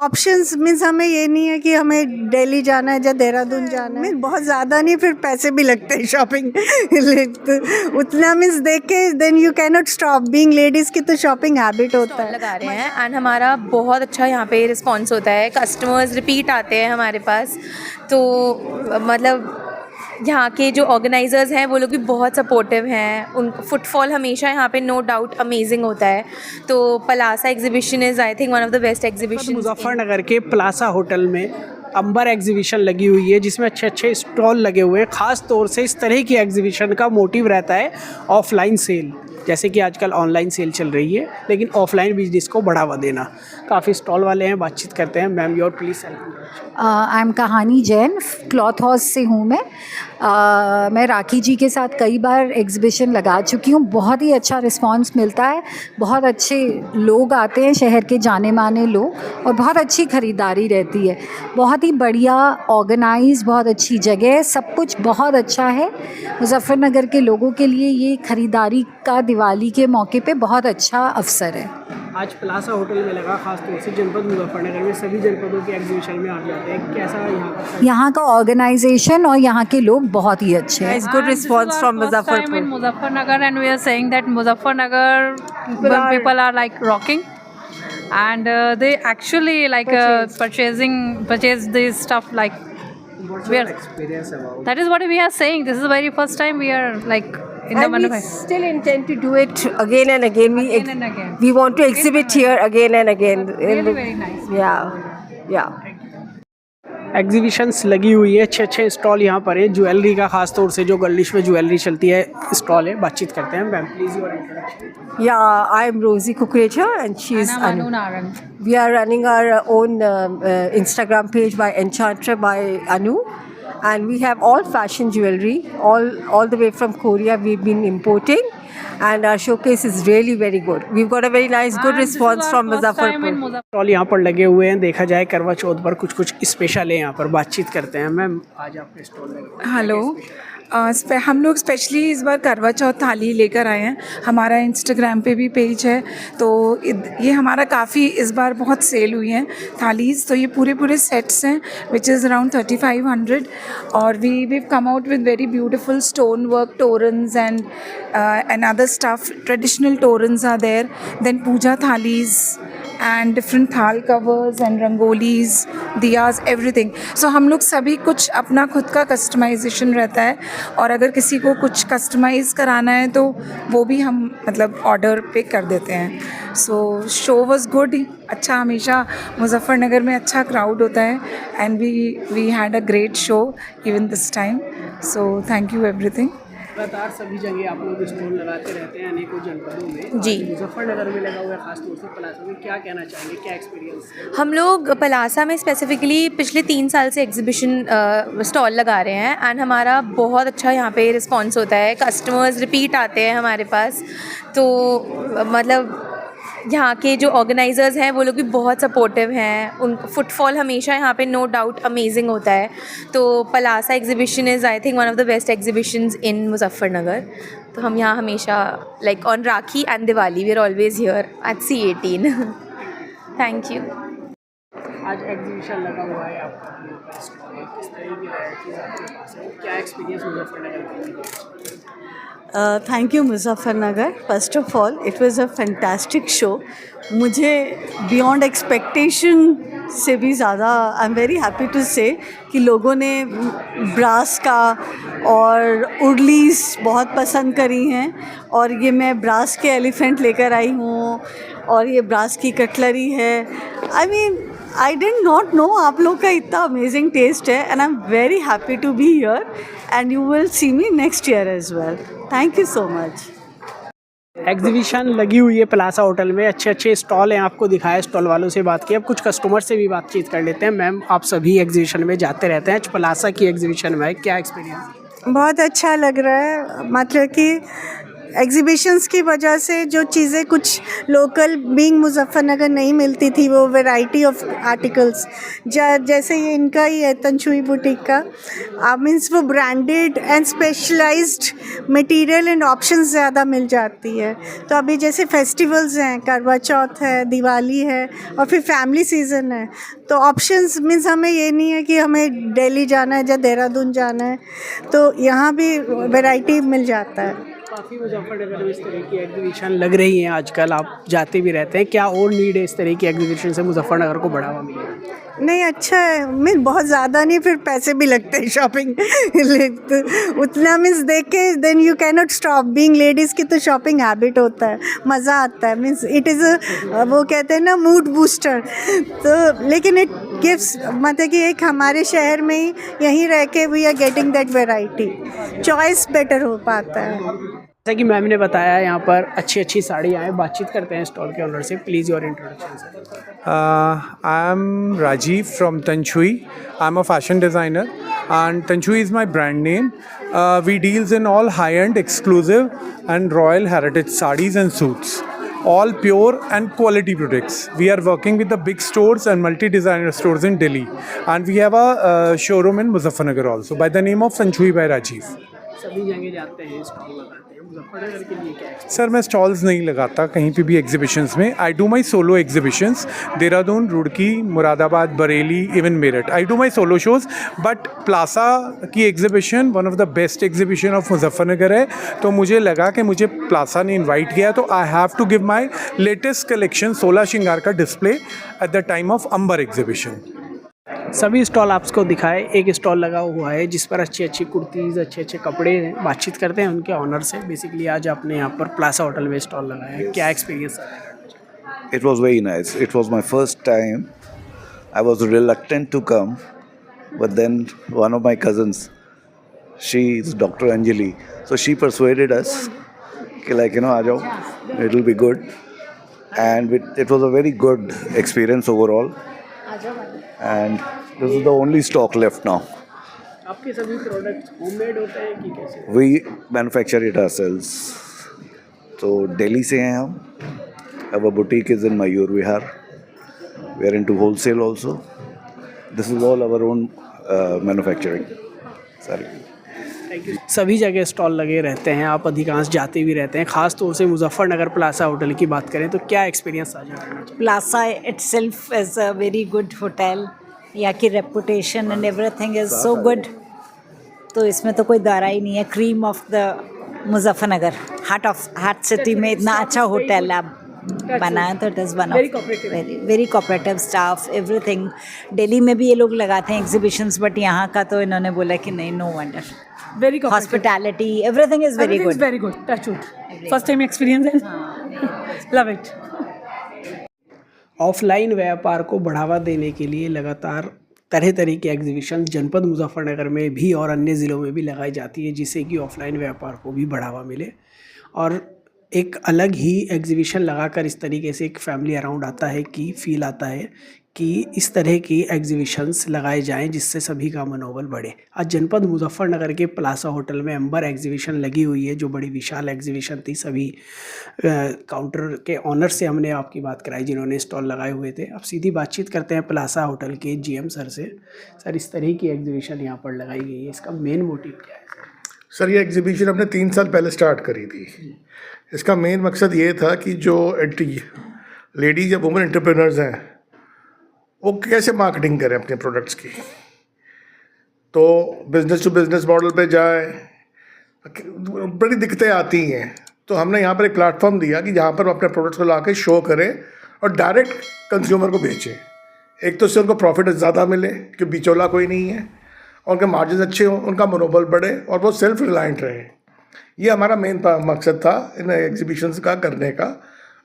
Options means हमें ये नहीं है कि हमें दिल्ली जाना है या देहरादून जाना है, बहुत ज़्यादा नहीं, फिर पैसे भी लगते हैं शॉपिंग उतना मीन्स देख के then you can not stop being ladies की तो शॉपिंग हैबिट होता है। लगा रहे हैं एंड हमारा बहुत अच्छा यहाँ पे रिस्पॉन्स होता है, कस्टमर्स रिपीट आते हैं हमारे पास। तो मतलब यहाँ के जो ऑर्गेनाइजर्स हैं वो लोग भी बहुत सपोर्टिव हैं, उन फुटफॉल हमेशा यहाँ पे नो डाउट अमेजिंग होता है। तो Plaza exhibition is I think one of the best exhibition. Muzaffarnagar के प्लासा होटल में अंबर एग्जीबिशन लगी हुई है जिसमें अच्छे अच्छे स्टॉल लगे हुए हैं। ख़ास तौर से इस तरह की एग्जीबिशन का मोटिव रहता है ऑफलाइन सेल, जैसे कि आजकल ऑनलाइन सेल चल रही है, लेकिन ऑफलाइन बिजनेस को बढ़ावा देना। काफ़ी स्टॉल वाले हैं, बातचीत करते हैं। Ma'am your please. I am कहानी जैन, क्लॉथ हाउस से हूँ मैं राखी जी के साथ कई बार एग्जीबिशन लगा चुकी हूँ। बहुत ही अच्छा रिस्पांस मिलता है, बहुत अच्छे लोग आते हैं, शहर के जाने माने लोग, और बहुत अच्छी ख़रीदारी रहती है। बहुत ही बढ़िया ऑर्गेनाइज, बहुत अच्छी जगह, सब कुछ बहुत अच्छा है। मुजफ्फरनगर के लोगों के लिए ये ख़रीदारी का दिवाली के मौके पे बहुत अच्छा अवसर है। आज प्लासा होटल में लगा, खास तौर से जनपद मुजफ्फरनगर में सभी जनपदों के एग्जीबिशन में आ जाते हैं। कैसा यहाँ का ऑर्गेनाइजेशन और यहाँ के लोग बहुत ही अच्छे हैं। It's good response from Muzaffarpur. In Muzaffarnagar, and we are saying that Muzaffarnagar people are like rocking, and they actually like purchase this stuff like. What's your experience about? That is what we are saying. This is the very first time we are like in the And we manufacturing. still intend to do it again and again. Again and again. We want to exhibit here again and again. Really very nice. Yeah. Exhibitions लगी हुई है, अच्छे अच्छे stall यहाँ पर है। Jewellery का, खास तौर से जो गर्लिश में ज्वेलरी चलती है, स्टॉल है। बातचीत करते हैं। Ma'am please your introduction. Yeah, I am Rosie Kukreja and she is And I'm Anu. Anu Narang. We are running our own Instagram page by Enchantra by Anu, and we have all fashion jewelry, all the way from Korea. We've been importing, and our showcase is really very good. We've got a very nice, good And this is response our from first time in Muzaffarpur. Stall यहाँ पर लगे हुए हैं। देखा जाए करवा चौथ पर कुछ कुछ स्पेशल है यहाँ पर। बातचीत करते हैं। मैम आज आपके स्टॉल लगे। हेलो, हम लोग स्पेशली इस बार करवा चौथ थाली लेकर आए हैं। हमारा इंस्टाग्राम पे भी पेज है, तो ये हमारा काफ़ी इस बार बहुत सेल हुई हैं थालीज़। तो ये पूरे सेट्स हैं विच इज़ अराउंड 3500, और we come out with very beautiful stone work torans and other stuff. Traditional torans are there, then puja thalis and different thal covers and rangolis, diyas, everything. So हम लोग सभी कुछ अपना खुद का कस्टमाइजेशन रहता है, और अगर किसी को कुछ कस्टमाइज़ कराना है तो वो भी हम मतलब ऑर्डर पे कर देते हैं। सो शो वाज गुड, अच्छा, हमेशा मुजफ्फरनगर में अच्छा क्राउड होता है, and we had a great show even this time. So thank you everything. लगातार सभी जगह आप लोग स्टॉल लगाते रहते हैं अनेकों जनपदों में। जी। मुजफ्फरनगर में लगा हुआ है, खासतौर से प्लासा में। क्या कहना चाहेंगे, क्या एक्सपीरियंस? हम लोग पलासा में स्पेसिफिकली पिछले 3 साल से एग्जीबिशन स्टॉल लगा रहे हैं एंड हमारा बहुत अच्छा यहाँ पे रिस्पॉन्स होता है, कस्टमर्स रिपीट आते हैं हमारे पास। तो मतलब यहाँ के जो ऑर्गेनाइजर्स हैं वो लोग भी बहुत सपोर्टिव हैं, उन फुटफॉल हमेशा यहाँ पे नो डाउट अमेजिंग होता है। तो Plaza exhibition is I think one of the best exhibitions in Muzaffarnagar. तो हम यहाँ हमेशा like on Rakhi and Diwali we are always here at C18। Thank you. आज एग्जीबिशन लगा हुआ है आपका स्टॉल है, किस तरह की वैराइटीज आपके पास है, क्या एक्सपीरियंस मुजफ्फरनगर का? Thank you Muzaffarnagar. First of all it was a fantastic show. मुझे बियॉन्ड एक्सपेक्टेशन से भी ज़्यादा I am very happy to say कि लोगों ने ब्रास का और उर्लीज बहुत पसंद करी हैं, और ये मैं ब्रास के एलिफेंट लेकर आई हूँ, और ये ब्रास की कटलरी है। I mean I did not know आप लोग का इतना अमेजिंग टेस्ट है, and I am very happy to be here, and you will see me next year as well. Thank you so much. Exhibition लगी हुई है प्लासा hotel में, अच्छे अच्छे स्टॉल हैं, आपको दिखाया, स्टॉल वालों से बात की। अब कुछ कस्टमर से भी बातचीत कर लेते हैं। मैम आप सभी एग्जीबिशन में जाते रहते हैं, आज प्लासा की एग्जीबिशन में है, क्या एक्सपीरियंस? बहुत अच्छा लग रहा है, मतलब कि एग्जीबिशंस की वजह से जो चीज़ें कुछ लोकल बीइंग मुजफ्फरनगर नहीं मिलती थी, वो वैरायटी ऑफ आर्टिकल्स जैसे ये इनका ही है तंछुई बुटीक का, मीन्स वो branded and specialised material and options ज़्यादा मिल जाती है। तो अभी जैसे फेस्टिवल्स हैं, करवा चौथ है, दिवाली है और फिर फैमिली सीज़न है, तो ऑप्शंस मीन्स हमें ये नहीं है कि हमें दिल्ली जाना है या देहरादून जाना है, तो यहाँ भी वैरायटी मिल जाता है। काफ़ी मुजफ्फरनगर में इस तरह की एग्जीबिशन लग रही हैं आजकल, आप जाते भी रहते हैं, क्या और नीड है इस तरह की एग्जीबिशन से मुजफ्फरनगर को बढ़ावा मिले? नहीं, अच्छा है, मीन बहुत ज़्यादा नहीं, फिर पैसे भी लगते हैं शॉपिंग तो उतना मीन्स देख के then you can not stop. Being ladies की तो शॉपिंग हैबिट होता है, मज़ा आता है, मीन्स इट इज़ वो कहते हैं ना मूड बूस्टर। तो लेकिन इट गिव्स मतलब कि एक हमारे शहर में ही यहीं रह के we are getting that variety, choice better हो पाता है। जैसा कि मैम ने बताया यहाँ पर अच्छी अच्छी साड़ियाँ हैं, बातचीत करते हैं स्टॉल के ओनर से। Please your introduction sir. I am Rajiv from Tanchui. I'm a fashion designer and Tanchui is my brand name. We deals in all high-end, exclusive and royal heritage sarees and suits. All pure and quality products. We are working with the big stores and multi-designer stores in Delhi. And we have a showroom in Muzaffarnagar also by the name of Tanchui by Rajiv. सभी जगह जाते हैं, stall लगाते हैं, मुजफ्फरनगर के लिए क्या है? सर मैं स्टॉल्स नहीं लगाता कहीं पे भी एग्जीबिशंस में। I do my solo exhibitions, Dehradun, Roorkee, Moradabad, Bareilly, even Meerut. I do my solo shows, but Plaza की exhibition one of the best exhibition of Muzaffarnagar है, तो मुझे लगा कि मुझे प्लासा ने इन्वाइट किया, तो I have to give my latest collection 16 Shringar का display at the time of Amber exhibition. सभी स्टॉल आपको दिखाए, एक स्टॉल लगा हुआ है जिस पर अच्छी अच्छी कुर्तीज़, अच्छे अच्छे कपड़े हैं। बातचीत करते हैं उनके ऑनर से। बेसिकली आज आपने यहाँ पर प्लासा होटल में स्टॉल लगाया है, क्या एक्सपीरियंस है? It was very nice. It was my first time. I was reluctant to come, but then one of my cousins, she is Dr. Anjali, so she persuaded us, like, you know, aa jao, it will be good, and it was a very good experience overall. And this is the only stock left now. आपके सभी products homemade होते हैं कि कैसे? We manufacture it ourselves. तो दिल्ली से हैं हम. Our boutique is in Mayur Vihar. We are into wholesale also. This is all our own manufacturing. Sorry. सभी जगह स्टॉल लगे रहते हैं, आप अधिकांश जाते भी रहते हैं, ख़ास तौर से मुजफ्फरनगर प्लासा होटल की बात करें तो क्या एक्सपीरियंस साझा करना चाहिए? Plaza itself is a very good hotel. यहाँ की reputation and everything is so good, तो इसमें तो कोई दारा ही नहीं है। Cream of the Muzaffarnagar, heart city में इतना अच्छा होटल आप बनाया, तो it is one of very cooperative staff, everything. Delhi में भी ये लोग लगाते हैं एग्जीबिशंस, बट यहाँ का तो इन्होंने बोला कि नहीं, no wonder, very hospitality, everything is very good. Very good, touch wood, first time experience and love it. Offline व्यापार को बढ़ावा देने के लिए लगातार तरह तरह की एग्जीबिशन जनपद मुजफ्फरनगर में भी और अन्य ज़िलों में भी लगाई जाती है, जिससे कि ऑफलाइन व्यापार को भी बढ़ावा मिले। और एक अलग ही एग्जीबिशन लगाकर इस तरीके से एक फैमिली अराउंड आता है कि फील आता है कि इस तरह की एग्जीबिशंस लगाए जाएं जिससे सभी का मनोबल बढ़े। आज जनपद मुजफ्फरनगर के प्लासा होटल में अंबर एग्जीबिशन लगी हुई है, जो बड़ी विशाल एग्जीबिशन थी। सभी काउंटर के ऑनर से हमने आपकी बात कराई जिन्होंने स्टॉल लगाए हुए थे। अब सीधी बातचीत करते हैं प्लासा होटल के जीएम सर से। सर, इस तरह की एग्जीबिशन यहाँ पर लगाई गई है, इसका मेन मोटिव क्या है? सर, ये एग्जीबिशन हमने 3 साल पहले स्टार्ट करी थी। इसका मेन मकसद ये था कि जो लेडीज़ या वुमेन एंटरप्रेन्योर्स हैं वो कैसे मार्केटिंग करें अपने प्रोडक्ट्स की, तो बिज़नेस टू बिज़नेस मॉडल पे जाए, बड़ी दिक्कतें आती हैं। तो हमने यहाँ पर एक प्लेटफॉर्म दिया कि जहाँ पर वो अपने प्रोडक्ट्स को ला के शो करें और डायरेक्ट कंज्यूमर को बेचें। एक तो उससे उनको प्रॉफिट ज़्यादा मिले कि बिचौला कोई नहीं है, और उनके मार्जिन अच्छे हों, उनका मनोबल बढ़े और वो सेल्फ रिलायंट रहे। ये हमारा मेन मकसद था इन एग्जीबिशंस का करने का।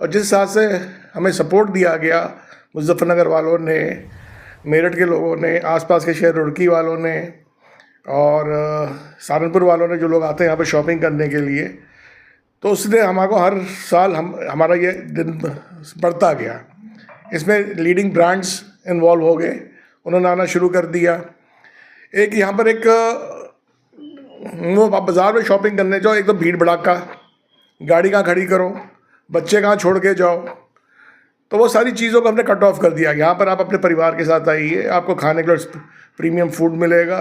और जिस हिसाब से हमें सपोर्ट दिया गया मुजफ्फरनगर वालों ने, मेरठ के लोगों ने, आसपास के शहर रुड़की वालों ने और सहारनपुर वालों ने, जो लोग आते हैं यहाँ पे शॉपिंग करने के लिए, तो उसने हमारे हर साल हमारा ये दिन बढ़ता गया। इसमें लीडिंग ब्रांड्स इन्वॉल्व हो गए, उन्होंने आना शुरू कर दिया। एक यहाँ पर एक वो बाज़ार में शॉपिंग करने जाओ, एक तो भीड़ भड़ाका, गाड़ी कहाँ खड़ी करो, बच्चे कहाँ छोड़ के जाओ। तो वो सारी चीज़ों को हमने कट ऑफ कर दिया। यहाँ पर आप अपने परिवार के साथ आइए, आपको खाने के लिए प्रीमियम फूड मिलेगा,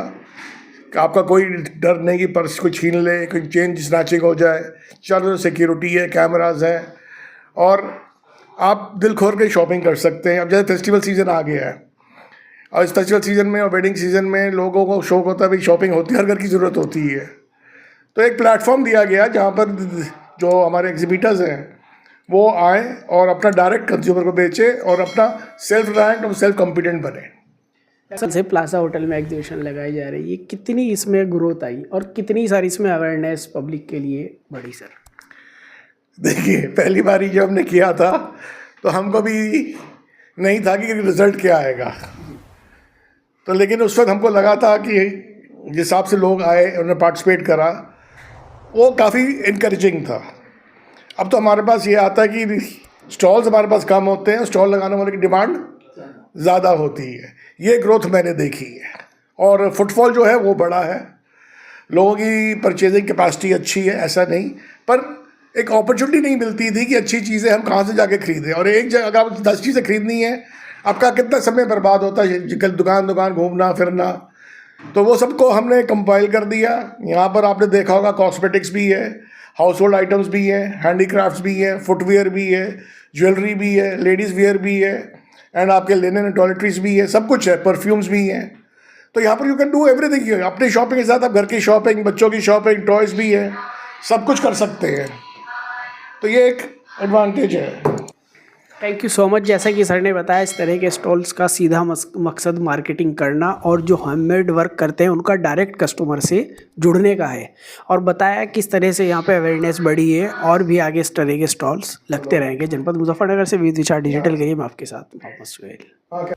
आपका कोई डर नहीं कि पर्स कोई छीन ले, कोई चेन स्नैचिंग हो जाए। चारों सिक्योरिटी है, कैमराज हैं, और आप दिल खोल के शॉपिंग कर सकते हैं। अब जैसे फेस्टिवल सीज़न आ गया है, और इस फेस्टिवल सीज़न में और वेडिंग सीज़न में लोगों को शौक होता है भाई शॉपिंग होती है, हर घर की ज़रूरत होती है। तो एक प्लेटफॉर्म दिया गया जहाँ पर जो हमारे एग्जीबिटर्स हैं वो आएँ और अपना डायरेक्ट कंज्यूमर को बेचें और अपना सेल्फ रिलायंट और सेल्फ कॉम्पिटेंट बने। सबसे प्लाजा होटल में एग्जीबिशन लगाई जा रही है, कितनी इसमें ग्रोथ आई और कितनी सारी इसमें अवेयरनेस पब्लिक के लिए बढ़ी सर? देखिए, पहली बारी जब हमने किया था तो हमको भी नहीं था कि रिज़ल्ट क्या आएगा, तो लेकिन उस वक्त हमको लगा था कि जिस हिसाब से लोग आए, उन्होंने पार्टिसिपेट करा, वो काफ़ी इनकरेजिंग था। अब तो हमारे पास ये आता है कि स्टॉल्स हमारे पास कम होते हैं, स्टॉल लगाने वाले की डिमांड ज़्यादा होती है। ये ग्रोथ मैंने देखी है, और फुटफॉल जो है वो बड़ा है, लोगों की परचेजिंग कैपेसिटी अच्छी है, ऐसा नहीं, पर एक अपॉर्चुनिटी नहीं मिलती थी कि अच्छी चीज़ें हम कहाँ से जाके खरीदें। और एक जगह अगर आप 10 चीज़ें खरीदनी है, आपका कितना समय बर्बाद होता है कल दुकान घूमना फिरना। तो वो सबको हमने कंपाइल कर दिया। यहाँ पर आपने देखा होगा कॉस्मेटिक्स भी है, हाउस होल्ड आइटम्स भी हैं, हैंडीक्राफ्ट्स भी हैं, फुटवेयर भी है, ज्वेलरी भी है, लेडीज़ वेयर भी है, एंड आपके लिनन एंड टॉयलेटरीज भी है, सब कुछ है, परफ्यूम्स भी हैं। तो यहाँ पर यू कैन डू एवरीथिंग। अपनी शॉपिंग के साथ आप घर की शॉपिंग, बच्चों की शॉपिंग, टॉयज़ भी है, सब कुछ कर सकते हैं। तो ये एक एडवांटेज है। Thank you so much. जैसा कि सर ने बताया, इस तरह के स्टॉल्स का सीधा मकसद मार्केटिंग करना और जो हैंडमेड वर्क करते हैं उनका डायरेक्ट कस्टमर से जुड़ने का है, और बताया किस तरह से यहाँ पे अवेयरनेस बढ़ी है, और भी आगे इस तरह के स्टॉल्स लगते रहेंगे। जनपद मुजफ्फरनगर से विदिशा डिजिटल के लिए मैं आपके साथ मोहम्मद सुहेल।